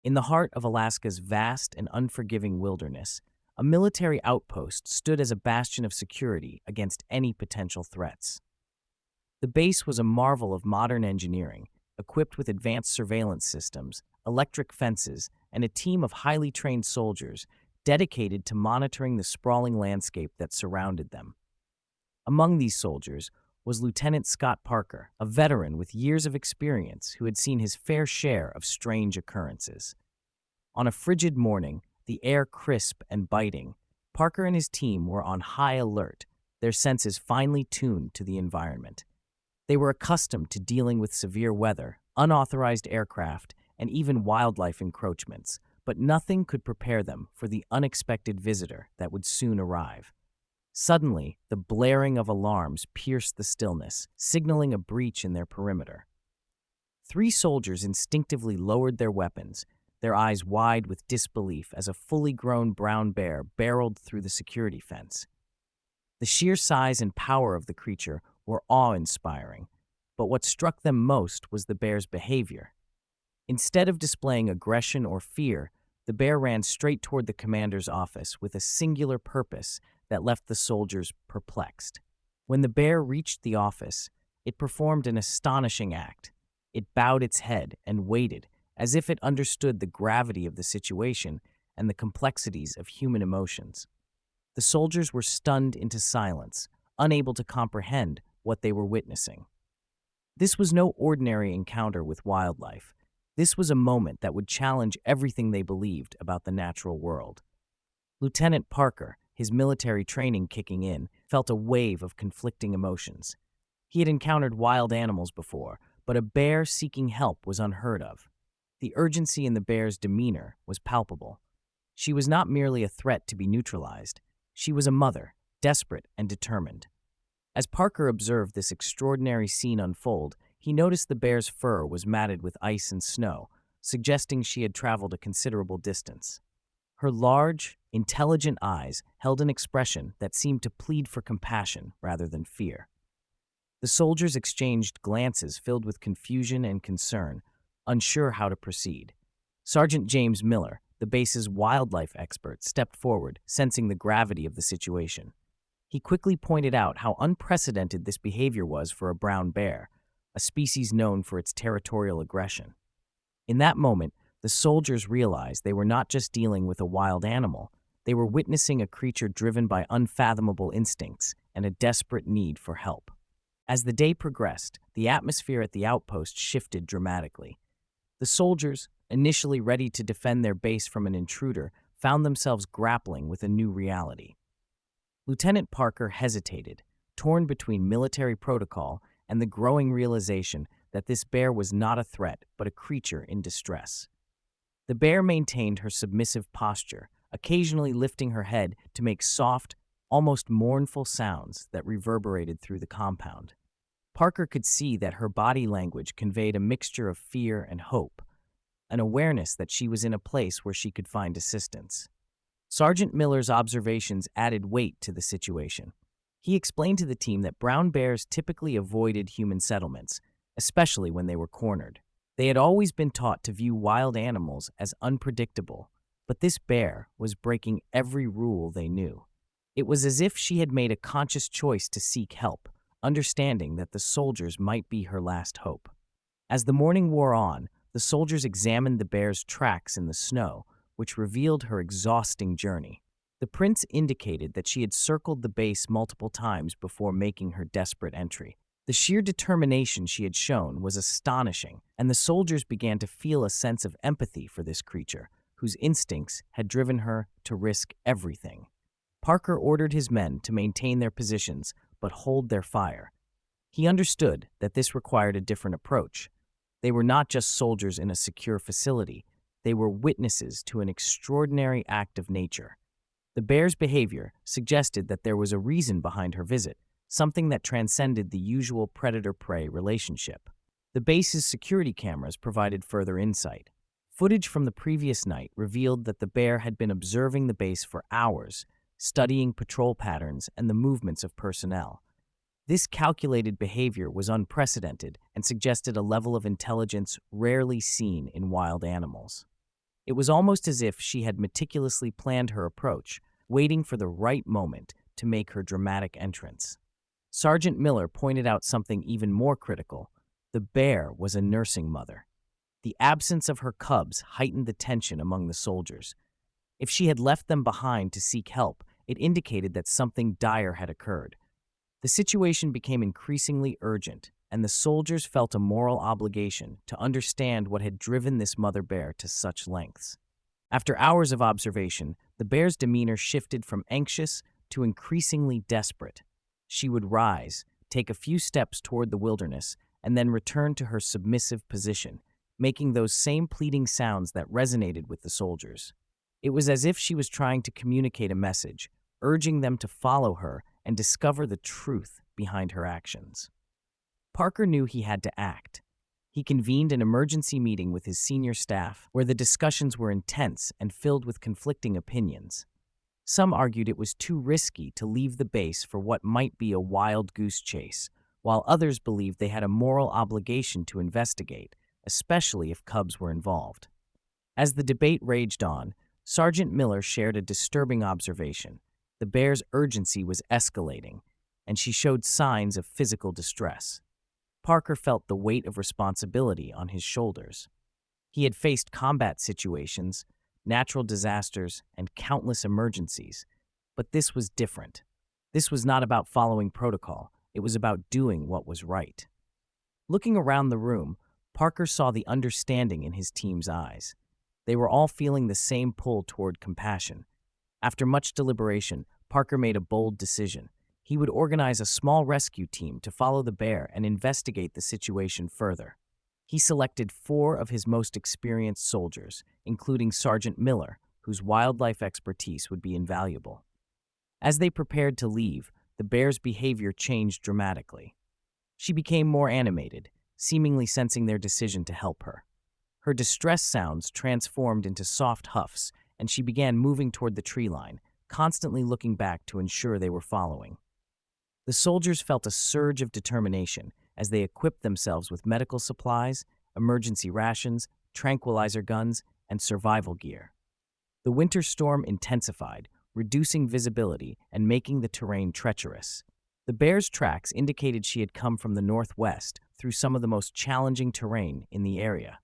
In the heart of Alaska's vast and unforgiving wilderness, a military outpost stood as a bastion of security against any potential threats. The base was a marvel of modern engineering, equipped with advanced surveillance systems, electric fences, and a team of highly trained soldiers dedicated to monitoring the sprawling landscape that surrounded them. Among these soldiers was Lieutenant Scott Parker, a veteran with years of experience who had seen his fair share of strange occurrences. On a frigid morning, the air crisp and biting, Parker and his team were on high alert, their senses finely tuned to the environment. They were accustomed to dealing with severe weather, unauthorized aircraft, and even wildlife encroachments, but nothing could prepare them for the unexpected visitor that would soon arrive. Suddenly, the blaring of alarms pierced the stillness, signaling a breach in their perimeter. Three soldiers instinctively lowered their weapons, their eyes wide with disbelief as a fully grown brown bear barreled through the security fence. The sheer size and power of the creature were awe-inspiring, but what struck them most was the bear's behavior. Instead of displaying aggression or fear, the bear ran straight toward the commander's office with a singular purpose that left the soldiers perplexed. When the bear reached the office, it performed an astonishing act. It bowed its head and waited, as if it understood the gravity of the situation and the complexities of human emotions. The soldiers were stunned into silence, unable to comprehend what they were witnessing. This was no ordinary encounter with wildlife. This was a moment that would challenge everything they believed about the natural world. Lieutenant Parker, his military training kicking in, felt a wave of conflicting emotions. He had encountered wild animals before, but a bear seeking help was unheard of. The urgency in the bear's demeanor was palpable. She was not merely a threat to be neutralized. She was a mother, desperate and determined. As Parker observed this extraordinary scene unfold, he noticed the bear's fur was matted with ice and snow, suggesting she had traveled a considerable distance. Her large, intelligent eyes held an expression that seemed to plead for compassion rather than fear. The soldiers exchanged glances filled with confusion and concern, unsure how to proceed. Sergeant James Miller, the base's wildlife expert, stepped forward, sensing the gravity of the situation. He quickly pointed out how unprecedented this behavior was for a brown bear, a species known for its territorial aggression. In that moment, the soldiers realized they were not just dealing with a wild animal, they were witnessing a creature driven by unfathomable instincts and a desperate need for help. As the day progressed, the atmosphere at the outpost shifted dramatically. The soldiers, initially ready to defend their base from an intruder, found themselves grappling with a new reality. Lieutenant Parker hesitated, torn between military protocol and the growing realization that this bear was not a threat but a creature in distress. The bear maintained her submissive posture, occasionally lifting her head to make soft, almost mournful sounds that reverberated through the compound. Parker could see that her body language conveyed a mixture of fear and hope, an awareness that she was in a place where she could find assistance. Sergeant Miller's observations added weight to the situation. He explained to the team that brown bears typically avoided human settlements, especially when they were cornered. They had always been taught to view wild animals as unpredictable, but this bear was breaking every rule they knew. It was as if she had made a conscious choice to seek help, understanding that the soldiers might be her last hope. As the morning wore on, the soldiers examined the bear's tracks in the snow, which revealed her exhausting journey. The prints indicated that she had circled the base multiple times before making her desperate entry. The sheer determination she had shown was astonishing, and the soldiers began to feel a sense of empathy for this creature, whose instincts had driven her to risk everything. Parker ordered his men to maintain their positions but hold their fire. He understood that this required a different approach. They were not just soldiers in a secure facility, they were witnesses to an extraordinary act of nature. The bear's behavior suggested that there was a reason behind her visit, something that transcended the usual predator-prey relationship. The base's security cameras provided further insight. Footage from the previous night revealed that the bear had been observing the base for hours, studying patrol patterns and the movements of personnel. This calculated behavior was unprecedented and suggested a level of intelligence rarely seen in wild animals. It was almost as if she had meticulously planned her approach, waiting for the right moment to make her dramatic entrance. Sergeant Miller pointed out something even more critical. The bear was a nursing mother. The absence of her cubs heightened the tension among the soldiers. If she had left them behind to seek help, it indicated that something dire had occurred. The situation became increasingly urgent, and the soldiers felt a moral obligation to understand what had driven this mother bear to such lengths. After hours of observation, the bear's demeanor shifted from anxious to increasingly desperate. She would rise, take a few steps toward the wilderness, and then return to her submissive position, making those same pleading sounds that resonated with the soldiers. It was as if she was trying to communicate a message, urging them to follow her and discover the truth behind her actions. Parker knew he had to act. He convened an emergency meeting with his senior staff where the discussions were intense and filled with conflicting opinions. Some argued it was too risky to leave the base for what might be a wild goose chase, while others believed they had a moral obligation to investigate, especially if cubs were involved. As the debate raged on, Sergeant Miller shared a disturbing observation. The bear's urgency was escalating, and she showed signs of physical distress. Parker felt the weight of responsibility on his shoulders. He had faced combat situations, natural disasters, and countless emergencies, but this was different. This was not about following protocol, it was about doing what was right. Looking around the room, Parker saw the understanding in his team's eyes. They were all feeling the same pull toward compassion. After much deliberation, Parker made a bold decision. He would organize a small rescue team to follow the bear and investigate the situation further. He selected 4 of his most experienced soldiers, including Sergeant Miller, whose wildlife expertise would be invaluable. As they prepared to leave, the bear's behavior changed dramatically. She became more animated, seemingly sensing their decision to help her. Her distress sounds transformed into soft huffs, and she began moving toward the tree line, constantly looking back to ensure they were following. The soldiers felt a surge of determination as they equipped themselves with medical supplies, emergency rations, tranquilizer guns, and survival gear. The winter storm intensified, reducing visibility and making the terrain treacherous. The bear's tracks indicated she had come from the northwest through some of the most challenging terrain in the area.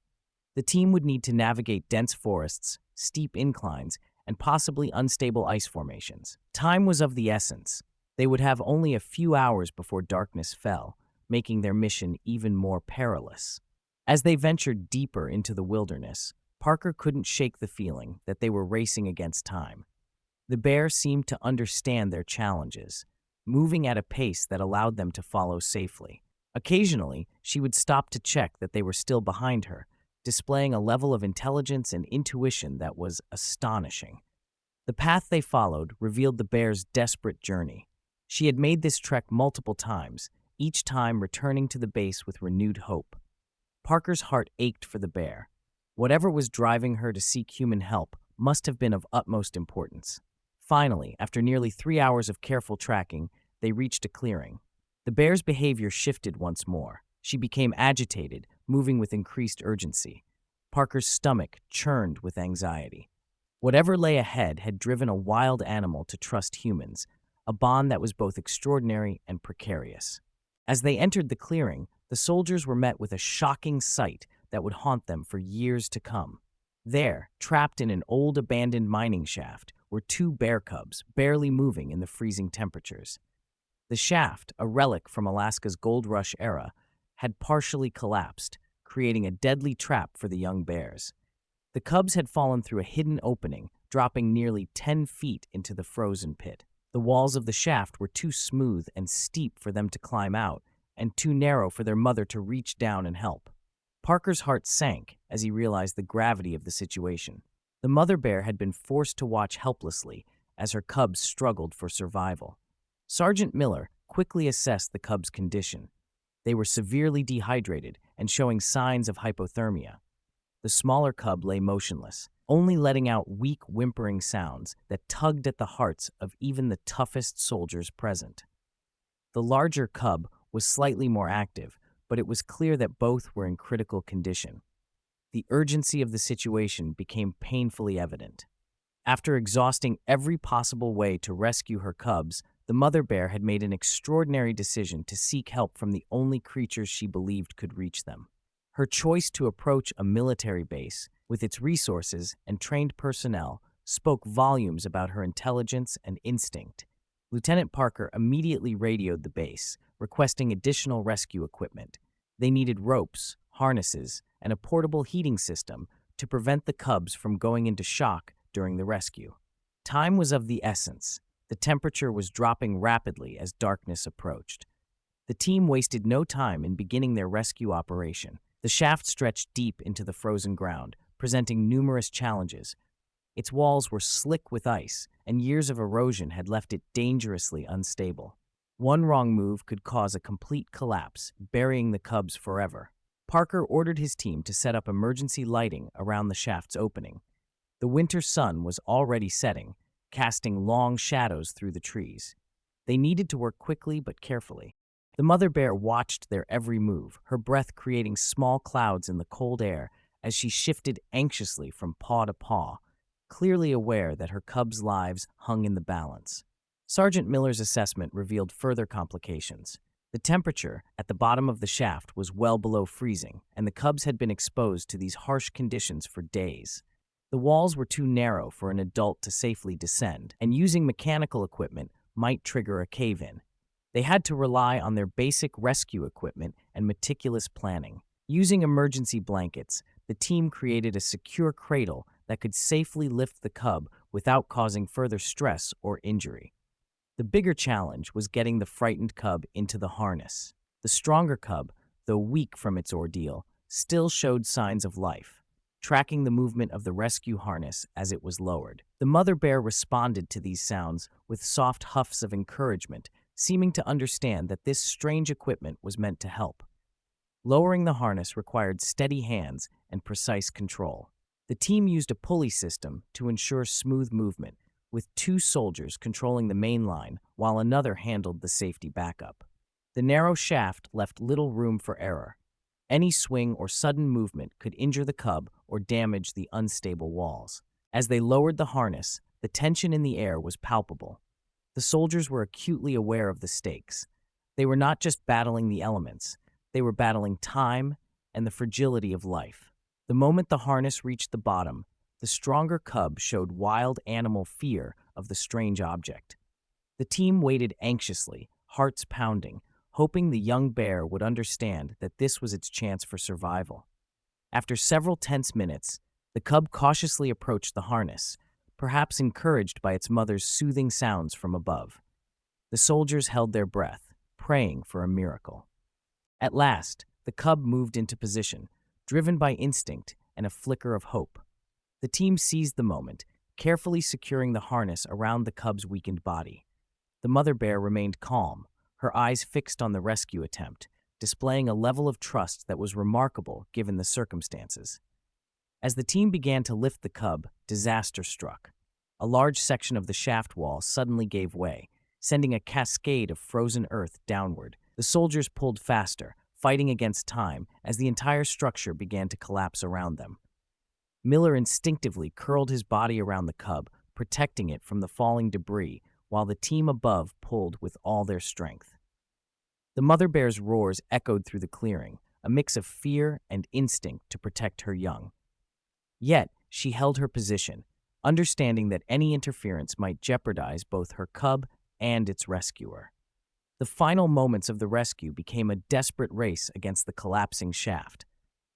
The team would need to navigate dense forests, steep inclines, and possibly unstable ice formations. Time was of the essence. They would have only a few hours before darkness fell, making their mission even more perilous. As they ventured deeper into the wilderness, Parker couldn't shake the feeling that they were racing against time. The bear seemed to understand their challenges, moving at a pace that allowed them to follow safely. Occasionally, she would stop to check that they were still behind her, displaying a level of intelligence and intuition that was astonishing. The path they followed revealed the bear's desperate journey. She had made this trek multiple times, each time returning to the base with renewed hope. Parker's heart ached for the bear. Whatever was driving her to seek human help must have been of utmost importance. Finally, after nearly 3 hours of careful tracking, they reached a clearing. The bear's behavior shifted once more. She became agitated, moving with increased urgency. Parker's stomach churned with anxiety. Whatever lay ahead had driven a wild animal to trust humans, a bond that was both extraordinary and precarious. As they entered the clearing, the soldiers were met with a shocking sight that would haunt them for years to come. There, trapped in an old abandoned mining shaft, were 2 bear cubs, barely moving in the freezing temperatures. The shaft, a relic from Alaska's gold rush era, had partially collapsed, creating a deadly trap for the young bears. The cubs had fallen through a hidden opening, dropping nearly 10 feet into the frozen pit. The walls of the shaft were too smooth and steep for them to climb out, and too narrow for their mother to reach down and help. Parker's heart sank as he realized the gravity of the situation. The mother bear had been forced to watch helplessly as her cubs struggled for survival. Sergeant Miller quickly assessed the cubs' condition. They were severely dehydrated and showing signs of hypothermia. The smaller cub lay motionless, only letting out weak whimpering sounds that tugged at the hearts of even the toughest soldiers present. The larger cub was slightly more active, but it was clear that both were in critical condition. the urgency of the situation became painfully evident. After exhausting every possible way to rescue her cubs, the mother bear had made an extraordinary decision to seek help from the only creatures she believed could reach them. Her choice to approach a military base, with its resources and trained personnel, spoke volumes about her intelligence and instinct. Lieutenant Parker immediately radioed the base, requesting additional rescue equipment. They needed ropes, harnesses, and a portable heating system to prevent the cubs from going into shock during the rescue. Time was of the essence. The temperature was dropping rapidly as darkness approached. The team wasted no time in beginning their rescue operation. The shaft stretched deep into the frozen ground, presenting numerous challenges. Its walls were slick with ice, and years of erosion had left it dangerously unstable. One wrong move could cause a complete collapse, burying the cubs forever. Parker ordered his team to set up emergency lighting around the shaft's opening. The winter sun was already setting, casting long shadows through the trees. They needed to work quickly but carefully. The mother bear watched their every move, her breath creating small clouds in the cold air as she shifted anxiously from paw to paw, clearly aware that her cubs' lives hung in the balance. Sergeant Miller's assessment revealed further complications. The temperature at the bottom of the shaft was well below freezing, and the cubs had been exposed to these harsh conditions for days. The walls were too narrow for an adult to safely descend, and using mechanical equipment might trigger a cave-in. They had to rely on their basic rescue equipment and meticulous planning. Using emergency blankets, the team created a secure cradle that could safely lift the cub without causing further stress or injury. The bigger challenge was getting the frightened cub into the harness. The stronger cub, though weak from its ordeal, still showed signs of life, tracking the movement of the rescue harness as it was lowered. The mother bear responded to these sounds with soft huffs of encouragement, seeming to understand that this strange equipment was meant to help. Lowering the harness required steady hands and precise control. The team used a pulley system to ensure smooth movement, with 2 soldiers controlling the main line while another handled the safety backup. The narrow shaft left little room for error. Any swing or sudden movement could injure the cub or damage the unstable walls. As they lowered the harness, the tension in the air was palpable. The soldiers were acutely aware of the stakes. They were not just battling the elements, they were battling time and the fragility of life. The moment the harness reached the bottom, the stronger cub showed wild animal fear of the strange object. The team waited anxiously, hearts pounding, hoping the young bear would understand that this was its chance for survival. After several tense minutes, the cub cautiously approached the harness, perhaps encouraged by its mother's soothing sounds from above. The soldiers held their breath, praying for a miracle. At last, the cub moved into position, driven by instinct and a flicker of hope. The team seized the moment, carefully securing the harness around the cub's weakened body. The mother bear remained calm, her eyes fixed on the rescue attempt, displaying a level of trust that was remarkable given the circumstances. As the team began to lift the cub, disaster struck. A large section of the shaft wall suddenly gave way, sending a cascade of frozen earth downward. The soldiers pulled faster, fighting against time as the entire structure began to collapse around them. Miller instinctively curled his body around the cub, protecting it from the falling debris, while the team above pulled with all their strength. The mother bear's roars echoed through the clearing, a mix of fear and instinct to protect her young. Yet, she held her position, understanding that any interference might jeopardize both her cub and its rescuer. The final moments of the rescue became a desperate race against the collapsing shaft.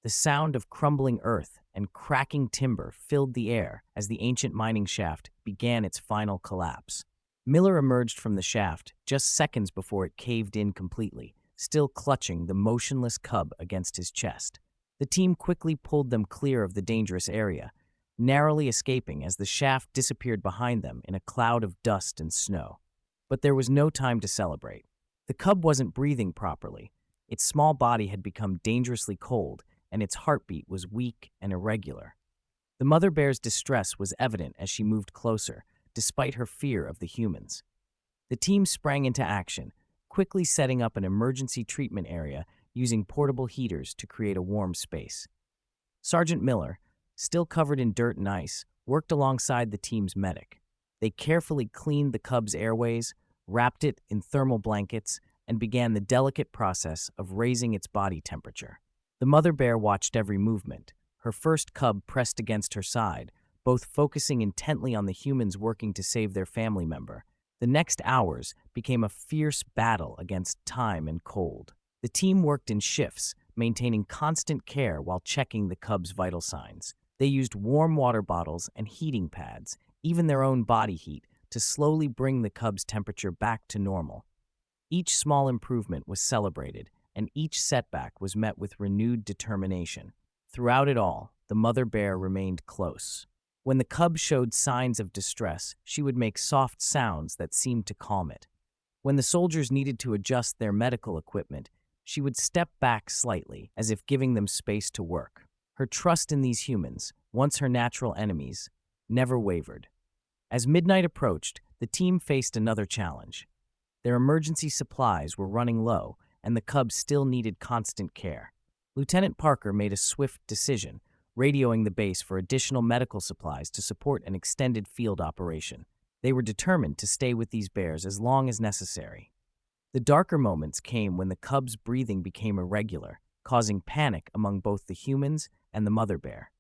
The sound of crumbling earth and cracking timber filled the air as the ancient mining shaft began its final collapse. Miller emerged from the shaft just seconds before it caved in completely, still clutching the motionless cub against his chest. The team quickly pulled them clear of the dangerous area, narrowly escaping as the shaft disappeared behind them in a cloud of dust and snow. But there was no time to celebrate. The cub wasn't breathing properly. Its small body had become dangerously cold, and its heartbeat was weak and irregular. The mother bear's distress was evident as she moved closer, despite her fear of the humans. The team sprang into action, quickly setting up an emergency treatment area using portable heaters to create a warm space. Sergeant Miller, still covered in dirt and ice, worked alongside the team's medic. They carefully cleaned the cub's airways, wrapped it in thermal blankets, and began the delicate process of raising its body temperature. The mother bear watched every movement, her first cub pressed against her side, both focusing intently on the humans working to save their family member. The next hours became a fierce battle against time and cold. The team worked in shifts, maintaining constant care while checking the cub's vital signs. They used warm water bottles and heating pads, even their own body heat, to slowly bring the cub's temperature back to normal. Each small improvement was celebrated, and each setback was met with renewed determination. Throughout it all, the mother bear remained close. When the cub showed signs of distress, she would make soft sounds that seemed to calm it. When the soldiers needed to adjust their medical equipment, she would step back slightly, as if giving them space to work. Her trust in these humans, once her natural enemies, never wavered. As midnight approached, the team faced another challenge. Their emergency supplies were running low, and the cubs still needed constant care. Lieutenant Parker made a swift decision, radioing the base for additional medical supplies to support an extended field operation. They were determined to stay with these bears as long as necessary. The darker moments came when the cub's breathing became irregular, causing panic among both the humans and the mother bear.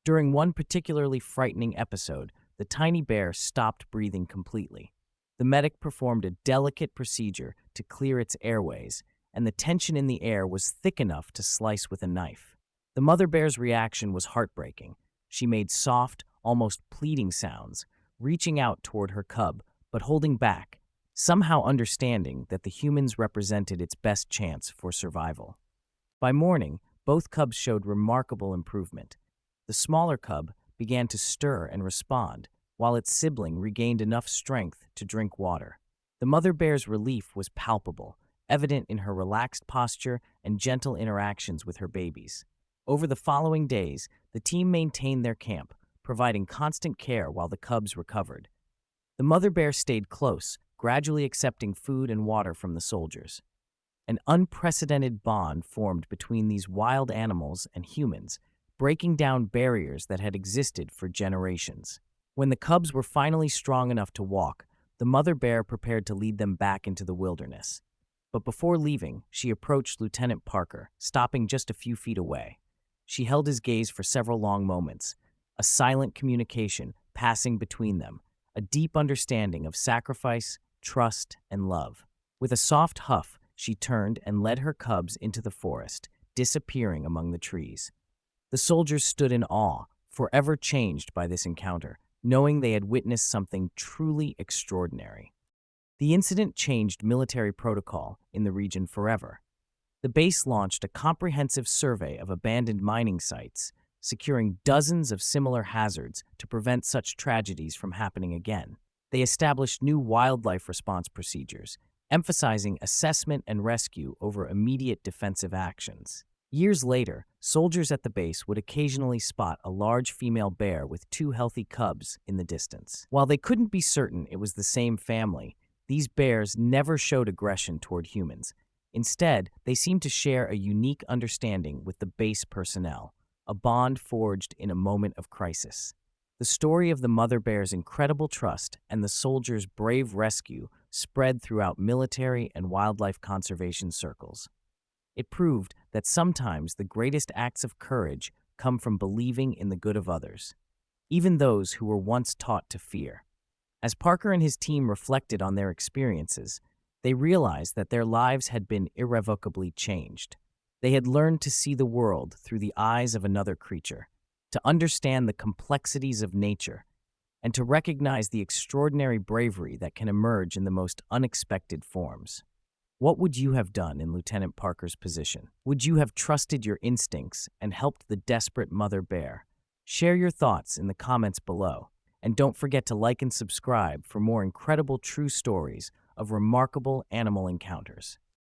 During one particularly frightening episode, the tiny bear stopped breathing completely. The medic performed a delicate procedure to clear its airways, and the tension in the air was thick enough to slice with a knife. The mother bear's reaction was heartbreaking. She made soft, almost pleading sounds, reaching out toward her cub, but holding back, somehow understanding that the humans represented its best chance for survival. By morning, both cubs showed remarkable improvement. The smaller cub began to stir and respond, while its sibling regained enough strength to drink water. The mother bear's relief was palpable, evident in her relaxed posture and gentle interactions with her babies. Over the following days, the team maintained their camp, providing constant care while the cubs recovered. The mother bear stayed close, gradually accepting food and water from the soldiers. An unprecedented bond formed between these wild animals and humans, breaking down barriers that had existed for generations. When the cubs were finally strong enough to walk, the mother bear prepared to lead them back into the wilderness. But before leaving, she approached Lieutenant Parker, stopping just a few feet away. She held his gaze for several long moments, a silent communication passing between them, a deep understanding of sacrifice, trust, and love. With a soft huff, she turned and led her cubs into the forest, disappearing among the trees. The soldiers stood in awe, forever changed by this encounter, knowing they had witnessed something truly extraordinary. The incident changed military protocol in the region forever. The base launched a comprehensive survey of abandoned mining sites, securing dozens of similar hazards to prevent such tragedies from happening again. They established new wildlife response procedures, emphasizing assessment and rescue over immediate defensive actions. Years later, soldiers at the base would occasionally spot a large female bear with two healthy cubs in the distance. While they couldn't be certain it was the same family, these bears never showed aggression toward humans. Instead, they seemed to share a unique understanding with the base personnel, a bond forged in a moment of crisis. The story of the mother bear's incredible trust and the soldiers' brave rescue spread throughout military and wildlife conservation circles. It proved that sometimes the greatest acts of courage come from believing in the good of others, even those who were once taught to fear. As Parker and his team reflected on their experiences, they realized that their lives had been irrevocably changed. They had learned to see the world through the eyes of another creature, to understand the complexities of nature, and to recognize the extraordinary bravery that can emerge in the most unexpected forms. What would you have done in Lieutenant Parker's position? Would you have trusted your instincts and helped the desperate mother bear? Share your thoughts in the comments below. And don't forget to like and subscribe for more incredible true stories of remarkable animal encounters.